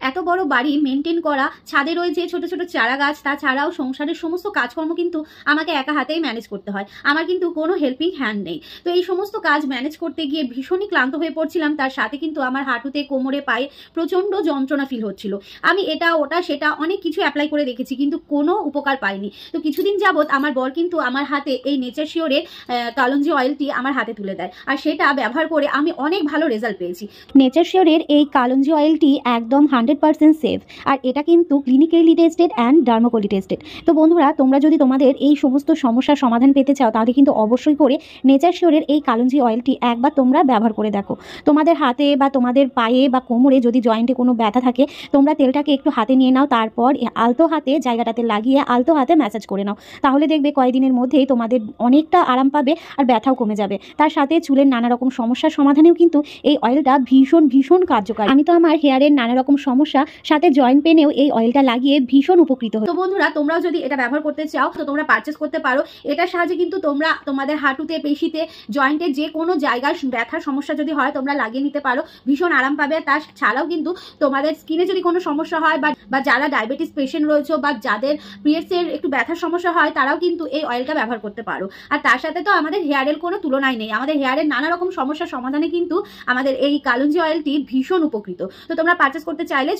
এত বড় বাড়ি মেনটেন করা, ছাদে রয়েছে ছোট ছোট চারা গাছ, তাছাড়াও সংসারের সমস্ত কাজকর্ম কিন্তু আমাকে একা হাতেই ম্যানেজ করতে হয়। আমার কিন্তু কোনো হেল্পিং হ্যান্ড নেই। তো এই সমস্ত কাজ ম্যানেজ করতে গিয়ে ভীষণই ক্লান্ত হয়ে পড়ছিলাম। তার সাথে কিন্তু আমার হাঁটুতে, কোমরে, পায়ে প্রচন্ড যন্ত্রণা ফিল হচ্ছিল। আমি এটা ওটা সেটা অনেক কিছু অ্যাপ্লাই করে দেখেছি, কিন্তু কোনো উপকার পাইনি। তো কিছুদিন যাবত আমার বর কিন্তু আমার হাতে এই নেচার শিওরের কালঞ্জি অয়েলটি আমার হাতে তুলে দেয়, আর সেটা ব্যবহার করে আমি অনেক ভালো রেজাল্ট পেয়েছি। নেচার শিওরের এই কালঞ্জি অয়েলটি একদম 100% সেফ, আর এটা কিন্তু ক্লিনিক্যালি টেস্টেড অ্যান্ড ডার্মাকোলি টেস্টেড। তো বন্ধুরা, তোমরা যদি তোমাদের এই সমস্ত সমস্যার সমাধান পেতে চাও, তাহলে কিন্তু অবশ্যই করে নেচার শিওরের এই কালঞ্জি অয়েলটি একবার তোমরা ব্যবহার করে দেখো। তোমাদের হাতে বা তোমাদের পায়ে বা কোমরে যদি জয়েন্টে কোনো ব্যথা থাকে, তোমরা তেলটাকে একটু হাতে নিয়ে নাও, তারপর আলতো হাতে জায়গাটাতে লাগিয়ে আলতো হাতে ম্যাসাজ করে নাও। তাহলে দেখবে কয়েকদিনের মধ্যেই তোমাদের অনেকটা আরাম পাবে আর ব্যথাও কমে যাবে। তার সাথে চুলের নানা রকম সমস্যার সমাধানেও কিন্তু এই অয়েলটা ভীষণ ভীষণ কার্যকর। আমি তো আমার হেয়ারের নানা রকম সমস্যা, সাথে জয়েন্ট পেনেও এই অয়েলটা লাগিয়ে ভীষণ উপকৃত হই। তো বন্ধুরা, তোমরাও যদি এটা ব্যবহার করতে চাও তো তোমরা পারচেস করতে পারো। এটার সাহায্যে কিন্তু তোমরা তোমাদের হাঁটুতে, পেশিতে, জয়েন্টে যে কোনো জায়গায় ব্যথার সমস্যা যদি হয় তোমরা লাগিয়ে নিতে পারো, ভীষণ আরাম পাবে। তার ছাড়াও কিন্তু তোমাদের স্কিনে যদি কোনো সমস্যা হয় বা যারা ডায়াবেটিস পেশেন্ট রয়েছে বা যাদের পিরিয়ডসের একটু ব্যথার সমস্যা হয়, তারাও কিন্তু এই অয়েলটা ব্যবহার করতে পারো। আর তার সাথে তো আমাদের হেয়ারের কোনো তুলনাই নেই। আমাদের হেয়ারের নানা রকম সমস্যার সমাধানে কিন্তু আমাদের এই কালঞ্জি অয়েলটি ভীষণ উপকৃত। তো তোমরা পারচেস করতে চাইলে